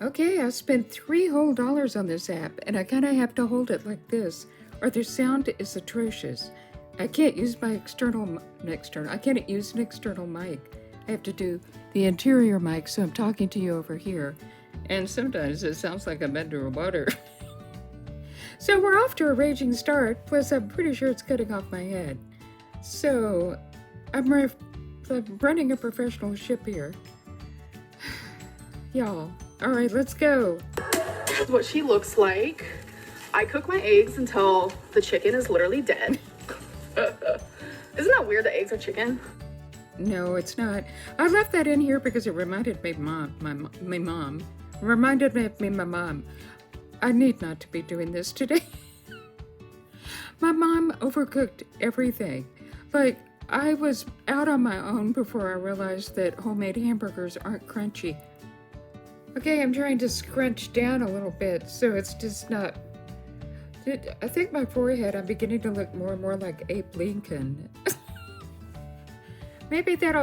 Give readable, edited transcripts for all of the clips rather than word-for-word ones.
Okay, I spent $3 whole on this app, and I kind of have to hold it like this, or the sound is atrocious. I can't use my I can't use an external mic. I have to do the interior mic, so I'm talking to you over here. And sometimes it sounds like I'm underwater. So we're off to a raging start, plus I'm pretty sure it's cutting off my head. So I'm running a professional ship here. Y'all, all right, let's go. This is what she looks like. I cook my eggs until the chicken is literally dead. Isn't that weird that eggs are chicken? No, it's not. I left that in here because it reminded me of my mom. Reminded me of my mom. I need not to be doing this today. My mom overcooked everything. Like, I was out on my own before I realized that homemade hamburgers aren't crunchy. Okay, I'm trying to scrunch down a little bit so it's just not... I think my forehead, I'm beginning to look more and more like Abe Lincoln. Maybe that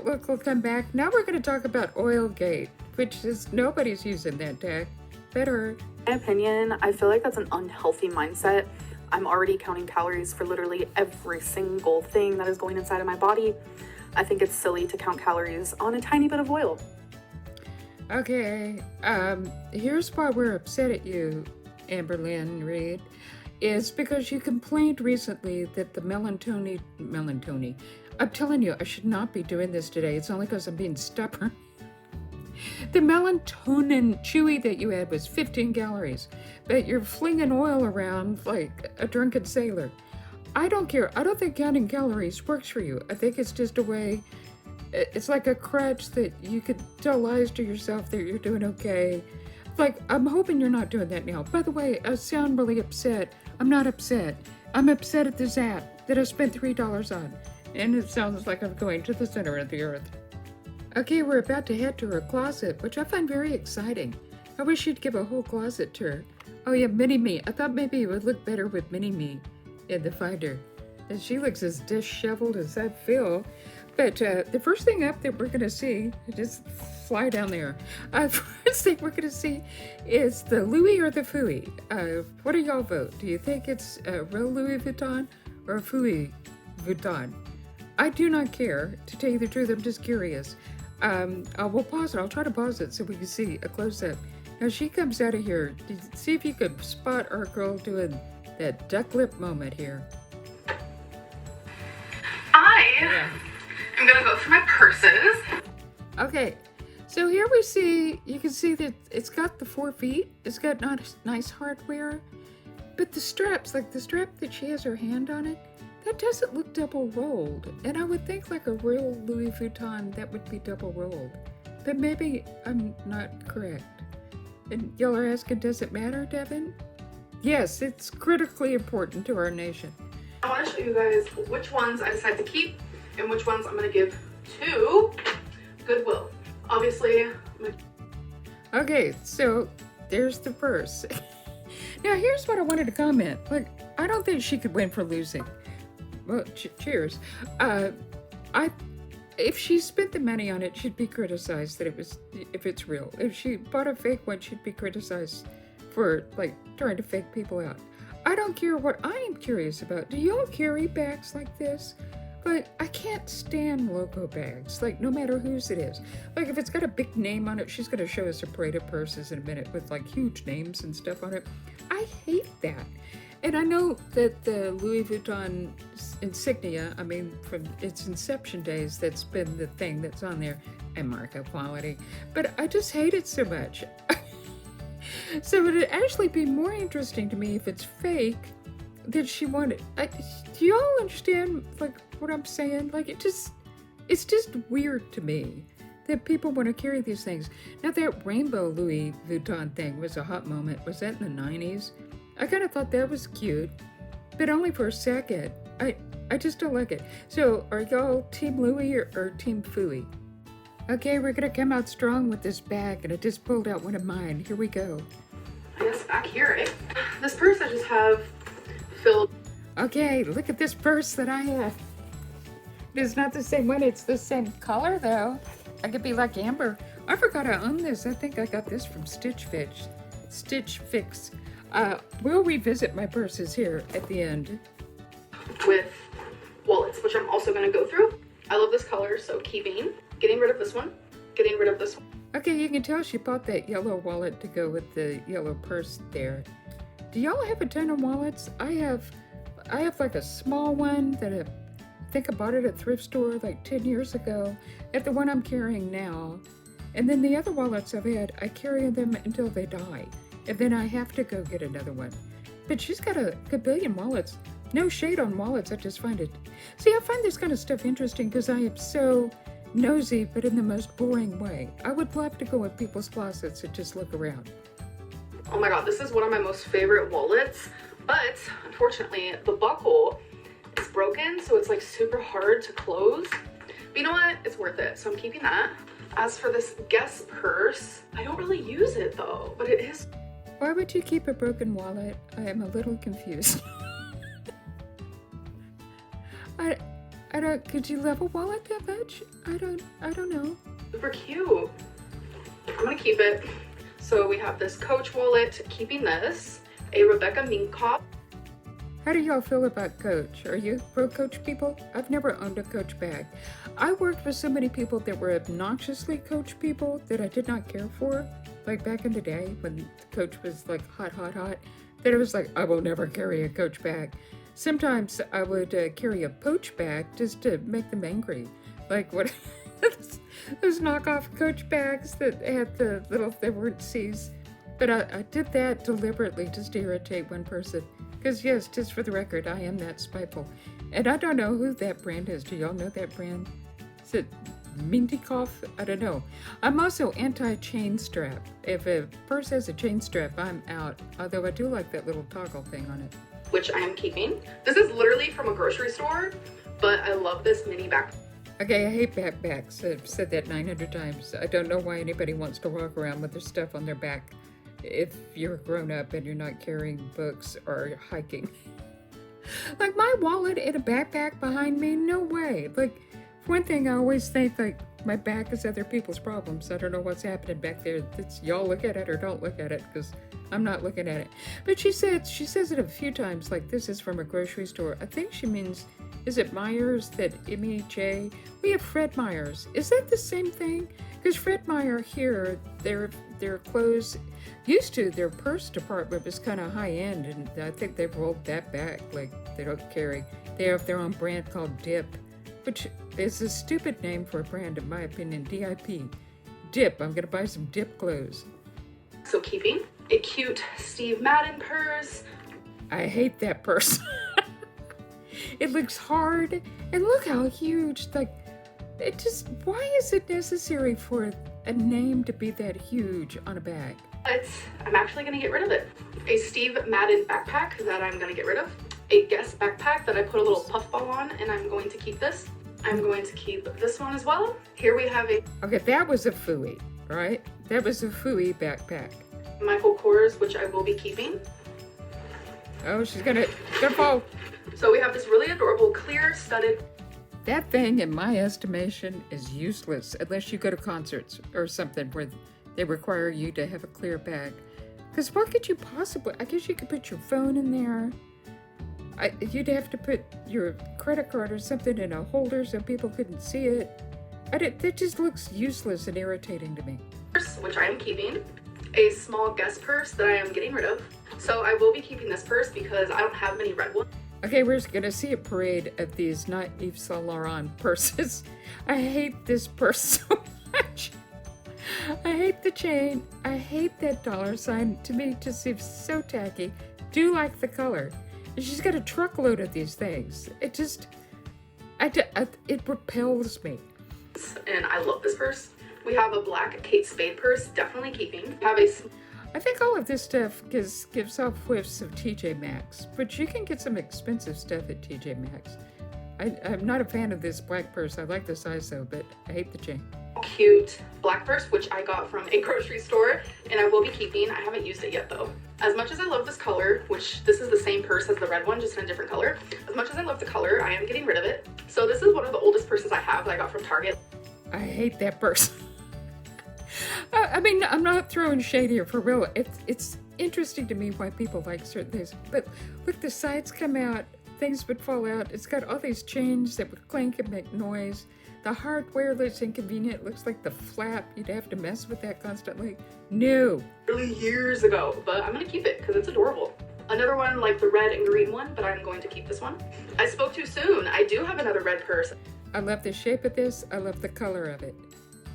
look will come back. Now we're going to talk about Oilgate, which is nobody's using that tag. Better. In my opinion, I feel like that's an unhealthy mindset. I'm already counting calories for literally every single thing that is going inside of my body. I think it's silly to count calories on a tiny bit of oil. Okay, here's why we're upset at you, Amberlynn, Reid, is because you complained recently that the melatonin, I'm telling you, I should not be doing this today. It's only because I'm being stubborn. The melatonin chewy that you had was 15 calories, but you're flinging oil around like a drunken sailor. I don't care. I don't think counting calories works for you. I think it's just a way, it's like a crutch that you could tell lies to yourself that you're doing okay. Like, I'm hoping you're not doing that now. By the way, I sound really upset. I'm not upset. I'm upset at this app that I spent $3 on. And it sounds like I'm going to the center of the earth. Okay, we're about to head to her closet, which I find very exciting. I wish you'd give a whole closet tour. Oh yeah, Mini-Me. I thought maybe it would look better with Mini-Me in the Finder. And she looks as disheveled as I feel. But the first thing up that we're going to see, just fly down there. First thing we're going to see is the Louis or the Fooey. What do y'all vote? Do you think it's a real Louis Vuitton or a Fooey Vuitton? I do not care. To tell you the truth, I'm just curious. We'll pause it. I'll try to pause it so we can see a close-up. Now she comes out of here. See if you could spot our girl doing that duck lip moment here. I'm gonna go through my purses. Okay, so here we see, you can see that it's got the 4 feet. It's got nice hardware, but the straps, like the strap that she has her hand on it, that doesn't look double rolled. And I would think like a real Louis Vuitton, that would be double rolled. But maybe I'm not correct. And y'all are asking, does it matter, Devin? Yes, it's critically important to our nation. I want to show you guys which ones I decide to keep and which ones I'm going to give to Goodwill. Obviously. Okay, so there's the purse. Now here's what I wanted to comment. Like, I don't think she could win for losing. Well, cheers. If she spent the money on it, she'd be criticized that if it's real. If she bought a fake one, she'd be criticized for like trying to fake people out. I don't care. What I am curious about, do y'all carry bags like this? But I can't stand logo bags, like no matter whose it is. Like if it's got a big name on it, she's gonna show us a parade of purses in a minute with like huge names and stuff on it. I hate that. And I know that the Louis Vuitton insignia, I mean, from its inception days, that's been the thing that's on there, and markup quality. But I just hate it so much. So it would actually be more interesting to me if it's fake that she wanted. Do y'all understand like what I'm saying? Like it's just weird to me that people want to carry these things. Now that rainbow Louis Vuitton thing was a hot moment. Was that in the 90s? I kind of thought that was cute, but only for a second. I just don't like it. So are y'all Team Louis or Team Fooey? Okay, we're gonna come out strong with this bag, and I just pulled out one of mine. Here we go. I guess back here, right? This purse I just have filled. Okay, look at this purse that I have. It's not the same one, it's the same color though. I could be like Amber. I forgot I own this. I think I got this from Stitch Fix. Stitch Fix. We'll revisit my purses here at the end. With wallets, which I'm also going to go through. I love this color, so keeping, getting rid of this one, getting rid of this one. Okay, you can tell she bought that yellow wallet to go with the yellow purse there. Do y'all have a ton of wallets? I have like a small one that I think I bought it at a thrift store like 10 years ago, at the one I'm carrying now. And then the other wallets I've had, I carry them until they die. And then I have to go get another one. But she's got a billion wallets. No shade on wallets, I just find it. See, I find this kind of stuff interesting because I am so nosy, but in the most boring way. I would love to go in people's closets and just look around. Oh my god, this is one of my most favorite wallets, but unfortunately the buckle is broken, so it's like super hard to close. But you know what? It's worth it, so I'm keeping that. As for this Guess purse, I don't really use it though, but it is. Why would you keep a broken wallet? I am a little confused. I don't, could you love a wallet that much? I don't know. Super cute. I'm gonna keep it. So we have this Coach wallet, keeping this, a Rebecca Minkoff. How do y'all feel about Coach? Are you pro Coach people? I've never owned a Coach bag. I worked with so many people that were obnoxiously Coach people that I did not care for. Like back in the day when Coach was like hot, that I was like, I will never carry a Coach bag. Sometimes I would carry a Poach bag just to make them angry. Like what those knockoff Coach bags that had the little, they weren't C's. But I did that deliberately just to irritate one person. Because yes, just for the record, I am that spiteful. And I don't know who that brand is. Do y'all know that brand? Is it Mintikoff? I don't know. I'm also anti-chain strap. If a purse has a chain strap, I'm out. Although I do like that little toggle thing on it. Which I am keeping. This is literally from a grocery store, but I love this mini backpack. Okay, I hate backpacks. I've said that 900 times. I don't know why anybody wants to walk around with their stuff on their back if you're grown up and you're not carrying books or hiking. Like my wallet in a backpack behind me? No way. Like, for one thing, I always think like my back is other people's problems. I don't know what's happening back there. It's y'all look at it or don't look at it, because I'm not looking at it. But she says it a few times, like this is from a grocery store. I think she means, is it Myers, that M-E-J? We have Fred Meyers. Is that the same thing? Because Fred Meyer here, their clothes, used to, their purse department was kind of high end, and I think they've rolled that back. Like they don't carry, they have their own brand called Dip, which is a stupid name for a brand in my opinion. D-I-P. Dip. I'm gonna buy some Dip clothes. So keeping a cute Steve Madden purse. I hate that purse. It looks hard, and look how huge. Like, it just, why is it necessary for a name to be that huge on a bag? But I'm actually gonna get rid of it. A Steve Madden backpack that I'm gonna get rid of. A Guess backpack that I put a little puffball on, and I'm going to keep this. I'm going to keep this one as well. Here we have a... Okay, that was a Fooey, right? That was a Fooey backpack. Michael Kors, which I will be keeping. Oh, she's gonna fall. So we have this really adorable clear studded. That thing, in my estimation, is useless unless you go to concerts or something where they require you to have a clear bag. Because what could you possibly... I guess you could put your phone in there. You'd have to put your credit card or something in a holder so people couldn't see it. That just looks useless and irritating to me. Purse, which I am keeping. A small Guess purse that I am getting rid of. So I will be keeping this purse because I don't have many red ones. Okay, we're gonna see a parade of these not Yves Saint Laurent purses. I hate this purse so much. I hate the chain. I hate that dollar sign. To me, it just seems so tacky. Do like the color. And she's got a truckload of these things. It just, it repels me. And I love this purse. We have a black Kate Spade purse, definitely keeping. We have a... I think all of this stuff gives off whiffs of TJ Maxx, but you can get some expensive stuff at TJ Maxx. I'm not a fan of this black purse. I like the size though, but I hate the chain. Cute black purse, which I got from a grocery store, and I will be keeping. I haven't used it yet though. As much as I love this color, which this is the same purse as the red one, just in a different color. As much as I love the color, I am getting rid of it. So this is one of the oldest purses I have that I got from Target. I hate that purse. I mean, I'm not throwing shade here for real. It's interesting to me why people like certain things. But look, the sides come out, things would fall out. It's got all these chains that would clink and make noise. The hardware looks inconvenient. It looks like the flap. You'd have to mess with that constantly. No. Really years ago, but I'm gonna keep it because it's adorable. Another one like the red and green one, but I'm going to keep this one. I spoke too soon. I do have another red purse. I love the shape of this. I love the color of it.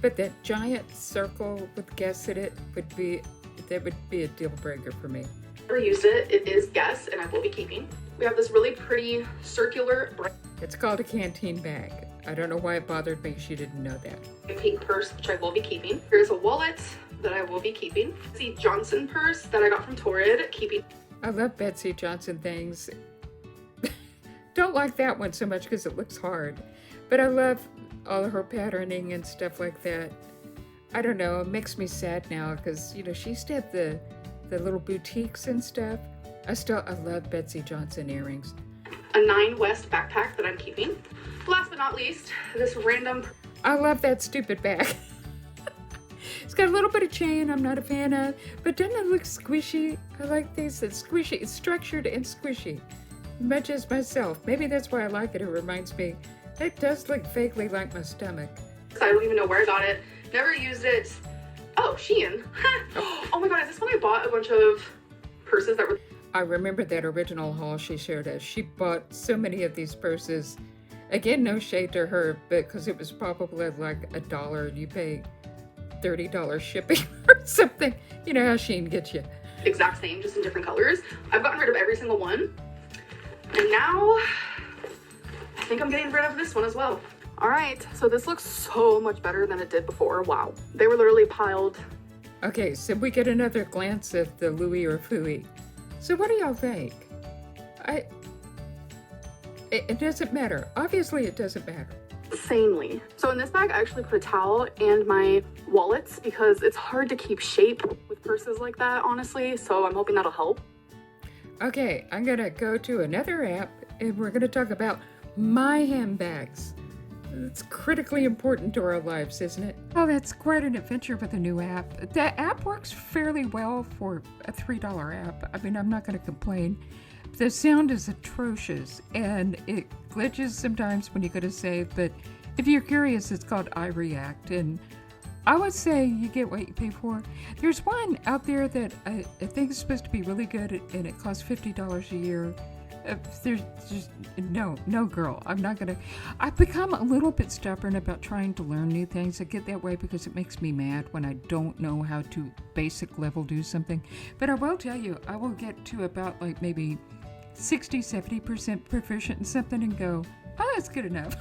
But that giant circle with Guess in it would be a deal breaker for me. Never used it. It is Guess, and I will be keeping. We have this really pretty circular It's called a canteen bag. I don't know why it bothered me. She didn't know that. pink purse, which I will be keeping. Here's a wallet that I will be keeping. The Johnson purse that I got from Torrid, keeping. I love Betsy Johnson things. Don't like that one so much because it looks hard. But I love all of her patterning and stuff like that. I don't know, it makes me sad now because, you know, she used to have the little boutiques and stuff. I love Betsy Johnson earrings. A 9 West backpack that I'm keeping. Last but not least, this random. I love that stupid bag. It's got a little bit of chain I'm not a fan of, but doesn't it look squishy? I like things that's squishy. It's structured and squishy, much as myself. Maybe that's why I like it. It reminds me, it does look vaguely like my stomach. I don't even know where I got it. Never used it. Oh, Shein. Oh my god, is this when I bought a bunch of purses that were... I remember that original haul she showed us. She bought so many of these purses. Again, no shade to her, because it was probably like $1 and you pay $30 shipping or something. You know how Shein gets you. Exact same, just in different colors. I've gotten rid of every single one. And now, I think I'm getting rid of this one as well. All right, so this looks so much better than it did before. Wow. They were literally piled. Okay, so we get another glance at the Louis or Fooey. So what do y'all think? It doesn't matter. Obviously, it doesn't matter. Insanely. So in this bag, I actually put a towel and my wallets because it's hard to keep shape with purses like that, honestly. So I'm hoping that'll help. Okay, I'm gonna go to another app and we're gonna talk about my handbags. It's critically important to our lives, isn't it? Oh, that's quite an adventure with a new app. The app works fairly well for a $3 app. I mean, I'm not going to complain. The sound is atrocious and it glitches sometimes when you go to save, but if you're curious, it's called iReact, and I would say you get what you pay for. There's one out there that I think is supposed to be really good and it costs $50 a year. There's just no girl. I've become a little bit stubborn about trying to learn new things. I get that way because it makes me mad when I don't know how to basic level do something. But I will tell you, I will get to about like maybe 60-70% proficient in something and go, oh, that's good enough.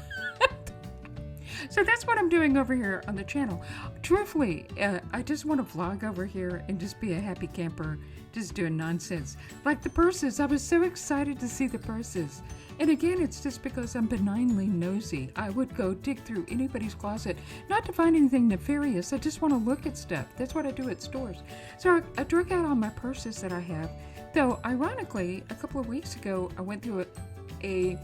So that's what I'm doing over here on the channel. Truthfully, I just want to vlog over here and just be a happy camper, just doing nonsense. Like the purses, I was so excited to see the purses. And again, it's just because I'm benignly nosy. I would go dig through anybody's closet, not to find anything nefarious. I just want to look at stuff. That's what I do at stores. So I drug out all my purses that I have. Though, ironically, a couple of weeks ago, I went through a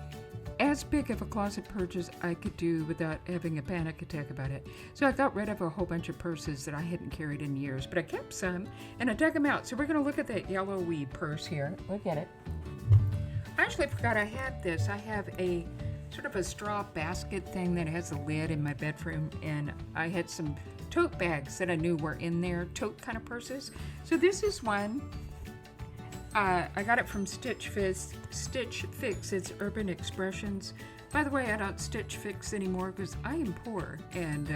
as big of a closet purchase I could do without having a panic attack about it. So I got rid of a whole bunch of purses that I hadn't carried in years, but I kept some and I dug them out. So we're going to look at that yellow weed purse here. Look at it. I actually forgot I had this. I have a sort of a straw basket thing that has a lid in my bedroom, and I had some tote bags that I knew were in there, tote kind of purses. So this is one. I got it from Stitch Fix. It's Urban Expressions. By the way, I don't Stitch Fix anymore because I am poor, and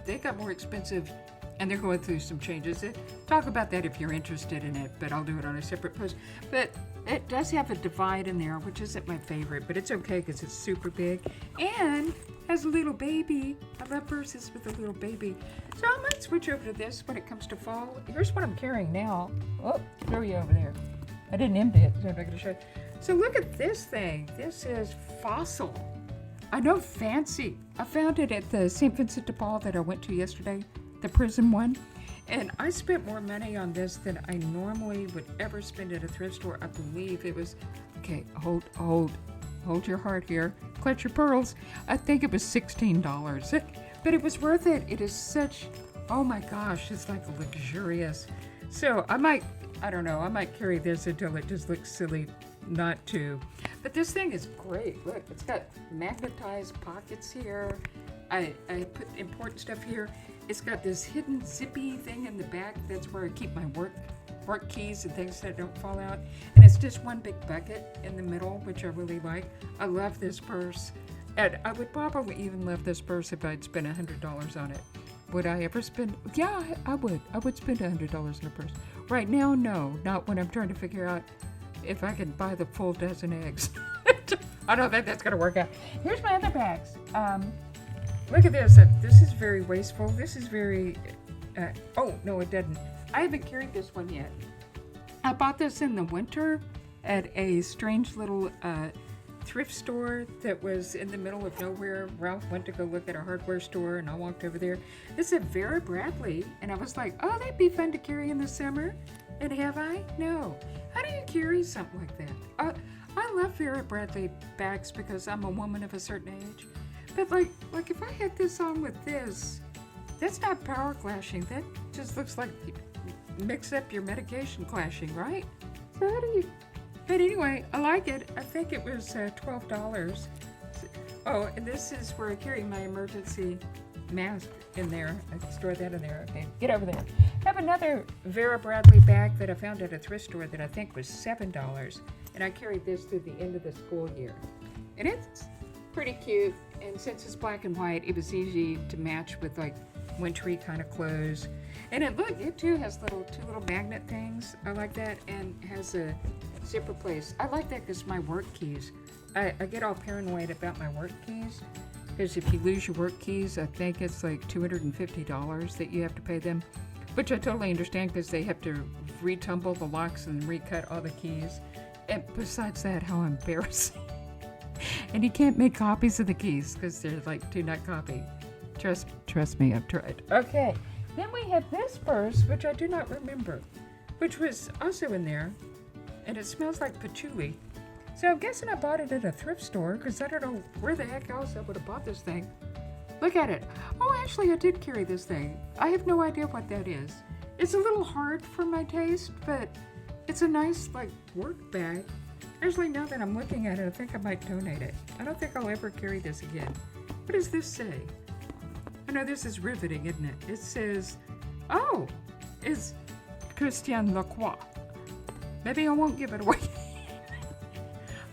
they got more expensive, and they're going through some changes. Talk about that if you're interested in it, but I'll do it on a separate post. But it does have a divide in there, which isn't my favorite, but it's okay because it's super big and has a little baby. I love purses with a little baby. So I might switch over to this when it comes to fall. Here's what I'm carrying now. Oh, throw you over there. I didn't empty it, so I'm not going to show you. So look at this thing. This is Fossil. I know, fancy. I found it at the St. Vincent de Paul that I went to yesterday, the prison one. And I spent more money on this than I normally would ever spend at a thrift store. I believe it was, okay, hold your heart here. Clutch your pearls. I think it was $16. But it was worth it. It is such Oh my gosh, it's like luxurious. So I don't know, I might carry this until it just looks silly not to. But this thing is great. Look, it's got magnetized pockets here. I put important stuff here. It's got this hidden zippy thing in the back. That's where I keep my work keys and things that don't fall out. And it's just one big bucket in the middle, which I really like. I love this purse. And I would probably even love this purse if I'd spend $100 on it. Would I ever spend? Yeah, I would. I would spend $100 on a purse. Right now, no. Not when I'm trying to figure out if I can buy the full dozen eggs. I don't think that's going to work out. Here's my other bags. Look at this. This is very wasteful. This is very... oh, no, it doesn't. I haven't carried this one yet. I bought this in the winter at a strange little thrift store that was in the middle of nowhere. Ralph went to go look at a hardware store, and I walked over there. This is a Vera Bradley, and I was like, oh, that'd be fun to carry in the summer. And have I? No. How do you carry something like that? I love Vera Bradley bags because I'm a woman of a certain age. But like if I had this on with this, that's not power clashing. That just looks like mix up your medication clashing, right? So how do you... But anyway, I like it. I think it was $12. Oh, and this is where I carry my emergency mask in there. I can store that in there. Okay, get over there. I have another Vera Bradley bag that I found at a thrift store that I think was $7. And I carried this through the end of the school year. And it's pretty cute. And since it's black and white, it was easy to match with like wintry kind of clothes. And it too has two little magnet things. I like that, and has a zipper place. I like that because my work keys. I get all paranoid about my work keys, because if you lose your work keys, I think it's like $250 that you have to pay them, which I totally understand because they have to retumble the locks and recut all the keys. And besides that, how embarrassing. And you can't make copies of the keys because they're like do not copy. Trust me, I've tried. Okay, then we have this purse, which I do not remember, which was also in there, and it smells like patchouli. So I'm guessing I bought it at a thrift store because I don't know where the heck else I would have bought this thing. Look at it. Oh, actually, I did carry this thing. I have no idea what that is. It's a little hard for my taste, but it's a nice, like, work bag. Actually, now that I'm looking at it, I think I might donate it. I don't think I'll ever carry this again. What does this say? I know this is riveting, isn't it? It says, oh, it's Christian Lacroix. Maybe I won't give it away.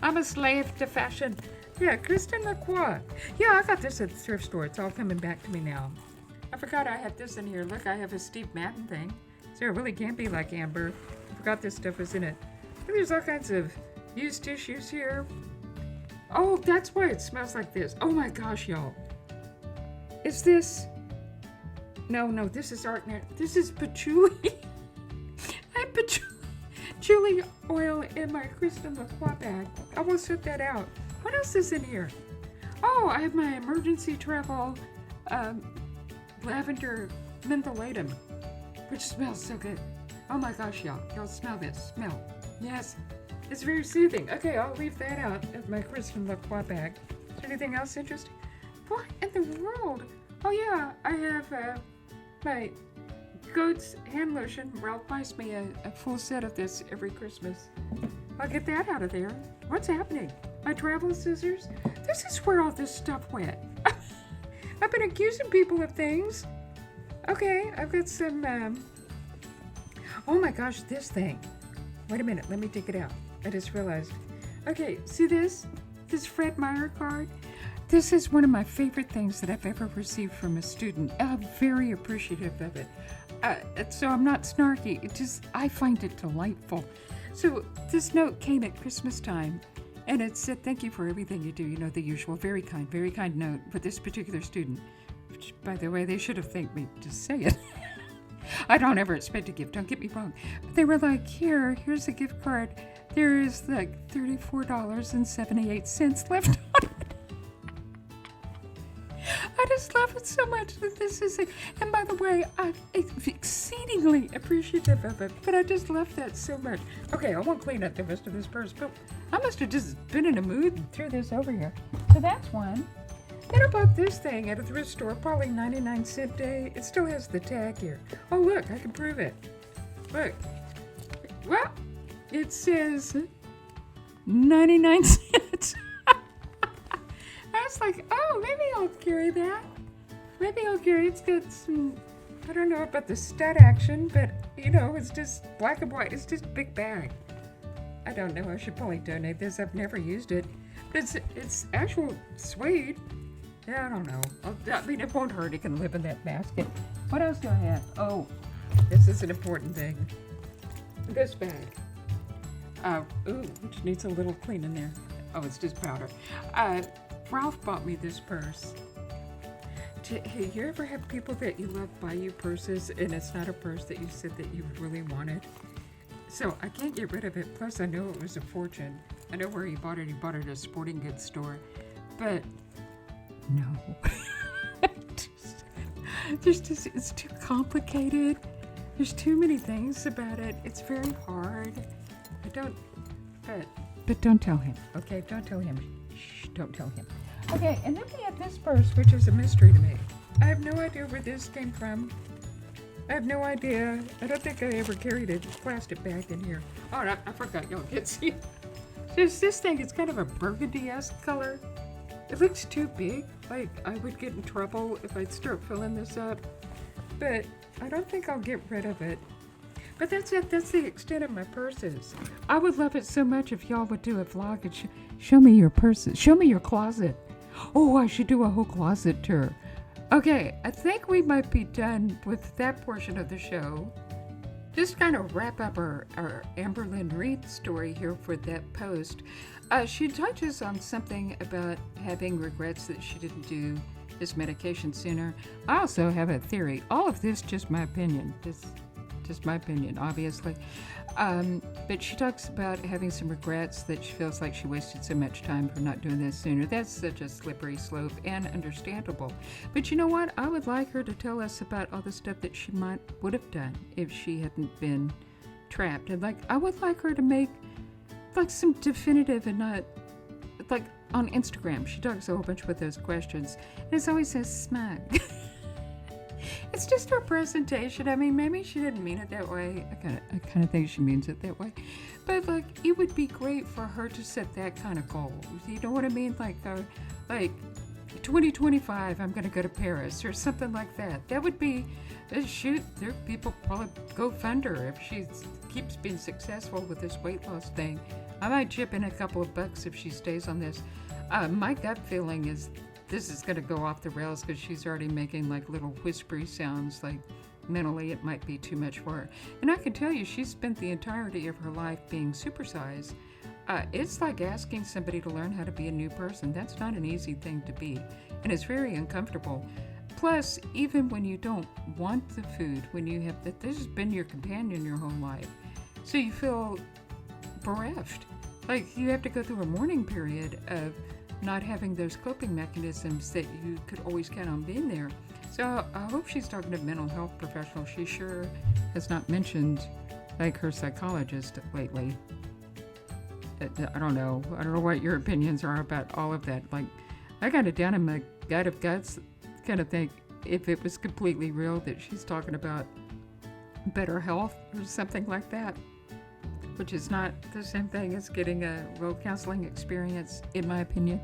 I'm a slave to fashion. Yeah, Christian Lacroix. Yeah, I got this at the thrift store. It's all coming back to me now. I forgot I had this in here. Look, I have a Steve Madden thing. So it really can't be like Amber. I forgot this stuff was in it. But there's all kinds of used tissues here. Oh, that's why it smells like this. Oh my gosh, y'all. Is this... No, this is art. This is patchouli. I have patchouli oil in my Christian Lacroix bag. I will set that out. What else is in here? Oh, I have my emergency travel lavender mentholatum, which smells so good. Oh my gosh, y'all. Y'all smell this. Smell. Yes. It's very soothing. Okay, I'll leave that out of my Christian Lacroix bag. Is there anything else interesting? What in the world? Oh yeah, I have my goat's hand lotion. Ralph buys me a full set of this every Christmas. I'll get that out of there. What's happening? My travel scissors? This is where all this stuff went. I've been accusing people of things. Okay, I've got some, oh my gosh, this thing. Wait a minute, let me take it out. I just realized. Okay, see this? This Fred Meyer card? This is one of my favorite things that I've ever received from a student. I'm very appreciative of it. So I'm not snarky. I find it delightful. So this note came at Christmas time, and it said, thank you for everything you do. You know, the usual very kind note for this particular student. Which, by the way, they should have thanked me to say it. I don't ever expect a gift, don't get me wrong. But they were like, here's a gift card. There is like $34.78 left on it. I just love it so much that this is it. And by the way, I'm exceedingly appreciative of it, but I just love that so much. Okay, I won't clean up the rest of this purse, but I must have just been in a mood and threw this over here. So that's one. And I bought this thing at a thrift store, probably 99-cent day. It still has the tag here. Oh, look, I can prove it. Look. Well, it says 99 cents. I was like, oh, maybe I'll carry that. Maybe I'll carry it. It's got some, I don't know about the stud action, but, it's just black and white. It's just a big bag. I don't know. I should probably donate this. I've never used it. But it's actual suede. Yeah, I don't know. I mean, it won't hurt. It can live in that basket. What else do I have? Oh, this is an important thing. This bag. Which needs a little clean in there. Oh, it's just powder. Ralph bought me this purse. Hey, you ever have people that you love buy you purses and it's not a purse that you said that you really wanted? So I can't get rid of it. Plus, I know it was a fortune. I know where he bought it. He bought it at a sporting goods store. But no. It's too complicated. There's too many things about it. It's very hard. But don't tell him, okay? Don't tell him. Shh, don't tell him. Okay, and then we have this purse, which is a mystery to me. I have no idea where this came from. I have no idea. I don't think I ever carried a plastic bag in here. Oh, no, I forgot. Y'all can't see. There's this thing. It's kind of a burgundy-esque color. It looks too big. Like, I would get in trouble if I'd start filling this up. But I don't think I'll get rid of it. But that's it. That's the extent of my purses. I would love it so much if y'all would do a vlog and show me your purses. Show me your closet. Oh, I should do a whole closet tour. Okay, I think we might be done with that portion of the show. Just kind of wrap up our Amberlynn Reid story here for that post. She touches on something about having regrets that she didn't do this medication sooner. I also have a theory. All of this, just my opinion. Just my opinion, obviously. But she talks about having some regrets that she feels like she wasted so much time for not doing this sooner. That's such a slippery slope and understandable. But you know what? I would like her to tell us about all the stuff that she would have done if she hadn't been trapped. And I would like her to make some definitive and not on Instagram. She talks a whole bunch with those questions. And it's always so smug. It's just her presentation. I mean, maybe she didn't mean it that way. I kind of think she means it that way. But it would be great for her to set that kind of goal. You know what I mean? Like 2025, I'm going to go to Paris or something like that. That would be, shoot, there people probably go fund her if she keeps being successful with this weight loss thing. I might chip in a couple of bucks if she stays on this. My gut feeling is this is going to go off the rails because she's already making little whispery sounds. Mentally it might be too much for her. And I can tell you, she's spent the entirety of her life being supersized. It's like asking somebody to learn how to be a new person. That's not an easy thing to be. And it's very uncomfortable. Plus, even when you don't want the food, when you have that, this has been your companion your whole life. So you feel bereft. You have to go through a mourning period of not having those coping mechanisms that you could always count on being there. So I hope she's talking to mental health professionals. She sure has not mentioned her psychologist lately. I don't know what your opinions are about all of that. I got it down in my gut of guts, kind of think if it was completely real that she's talking about better health or something like that, which is not the same thing as getting a real counseling experience, in my opinion.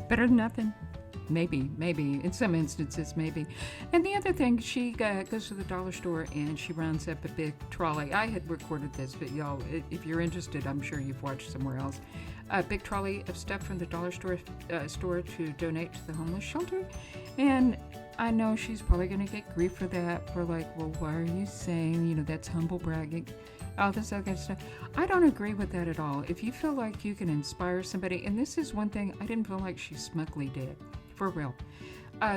Better than nothing. Maybe. In some instances, maybe. And the other thing, she goes to the dollar store and she rounds up a big trolley. I had recorded this, but y'all, if you're interested, I'm sure you've watched somewhere else. A big trolley of stuff from the dollar store to donate to the homeless shelter. And I know she's probably going to get grief for that, for well, why are you saying, that's humble bragging, all this other stuff. I don't agree with that at all. If you feel like you can inspire somebody, and this is one thing I didn't feel like she smugly did, for real.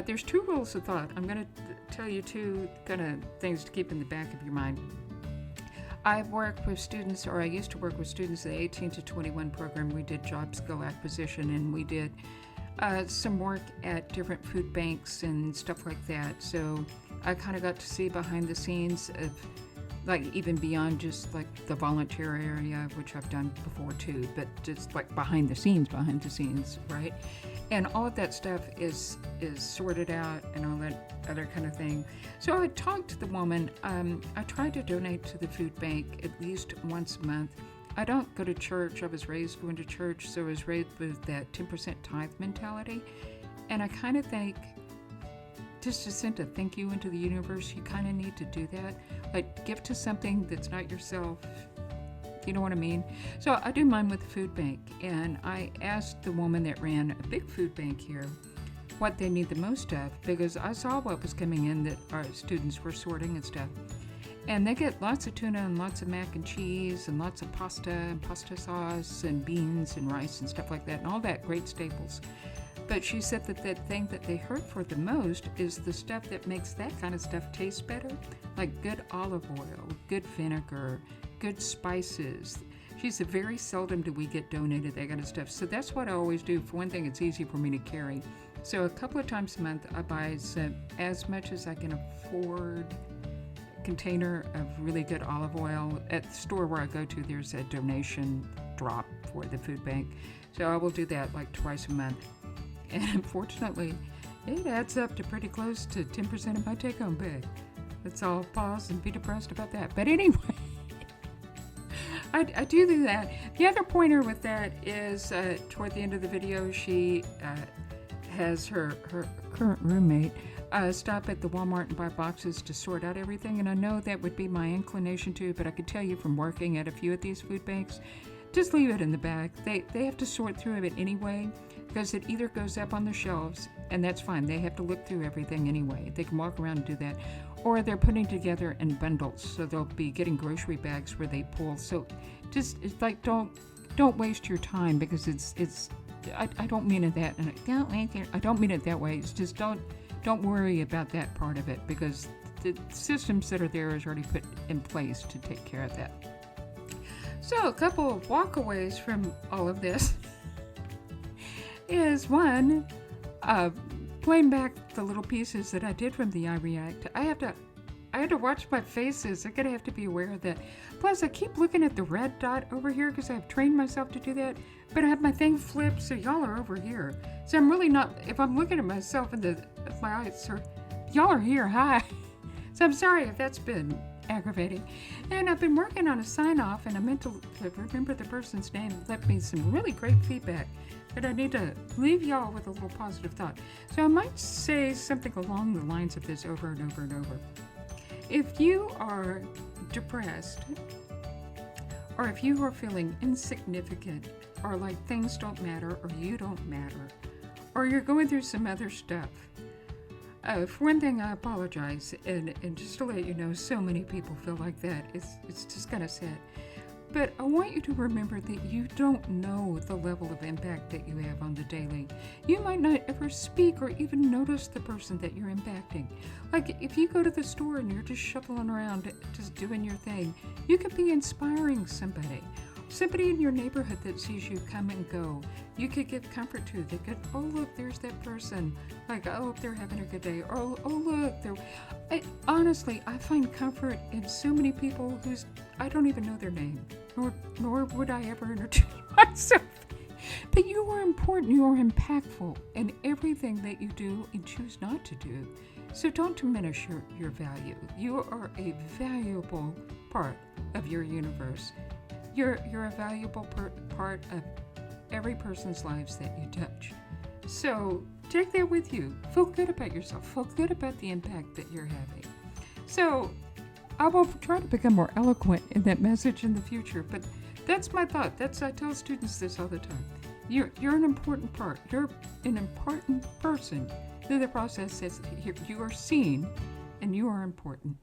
There's two rules of thought. I'm going to tell you two kind of things to keep in the back of your mind. I worked with students, or I used to work with students in the 18 to 21 program. We did job skill acquisition, and we did some work at different food banks and stuff like that. So I kind of got to see behind the scenes of like even beyond just like the volunteer area, which I've done before too, but just like behind the scenes, right? And all of that stuff is sorted out and all that other kind of thing. So I talked to the woman. I try to donate to the food bank at least once a month. I don't go to church. I was raised going to church, so I was raised with that 10% tithe mentality. And I kind of think, just to send a thank you into the universe, you kind of need to do that. Like, give to something that's not yourself. You know what I mean? So I do mine with the food bank. And I asked the woman that ran a big food bank here what they need the most of, because I saw what was coming in that our students were sorting and stuff. And they get lots of tuna and lots of mac and cheese and lots of pasta and pasta sauce and beans and rice and stuff like that, and all that great staples. But she said that the thing that they hurt for the most is the stuff that makes that kind of stuff taste better, like good olive oil, good vinegar, good spices. She said very seldom do we get donated that kind of stuff. So that's what I always do. For one thing, it's easy for me to carry. So a couple of times a month, I buy as much as I can afford container of really good olive oil. At the store where I go to, there's a donation drop for the food bank. So I will do that like twice a month. And unfortunately, it adds up to pretty close to 10% of my take-home pay. Let's all pause and be depressed about that. But anyway, I do that. The other pointer with that is toward the end of the video, she has her current roommate stop at the Walmart and buy boxes to sort out everything. And I know that would be my inclination too, but I could tell you from working at a few of these food banks, just leave it in the bag. They have to sort through it anyway, because it either goes up on the shelves, and that's fine. They have to look through everything anyway. They can walk around and do that. Or they're putting together in bundles, so they'll be getting grocery bags where they pull. So just, it's like, don't waste your time, because I don't mean it that, and I don't mean it that way. It's just don't worry about that part of it, because the systems that are there is already put in place to take care of that. So a couple of walkaways from all of this is one, playing back the little pieces that I did from the iReact. I had to watch my faces. I'm gonna have to be aware of that. Plus, I keep looking at the red dot over here because I've trained myself to do that, but I have my thing flipped, so y'all are over here. So I'm really not, if I'm looking at myself in my eyes, y'all are here, hi. So I'm sorry if that's been aggravating. And I've been working on a sign-off, and I meant to remember the person's name, left me some really great feedback, but I need to leave y'all with a little positive thought. So I might say something along the lines of this over and over and over. If you are depressed, or if you are feeling insignificant, or like things don't matter, or you don't matter, or you're going through some other stuff, for one thing, I apologize, and just to let you know, so many people feel like that. It's just kind of sad. But I want you to remember that you don't know the level of impact that you have on the daily. You might not ever speak or even notice the person that you're impacting. Like, if you go to the store and you're just shuffling around, just doing your thing, you could be inspiring somebody. Somebody in your neighborhood that sees you come and go, you could give comfort to. They could, oh look, there's that person. Like, I hope they're having a good day. Or, oh look, honestly, I find comfort in so many people whose I don't even know their name, nor would I ever introduce myself. But you are important. You are impactful in everything that you do and choose not to do. So don't diminish your value. You are a valuable part of your universe. You're a valuable part of every person's lives that you touch. So take that with you. Feel good about yourself. Feel good about the impact that you're having. So I will try to become more eloquent in that message in the future, but that's my thought. I tell students this all the time. You're an important part. You're an important person through the process. You are seen and you are important.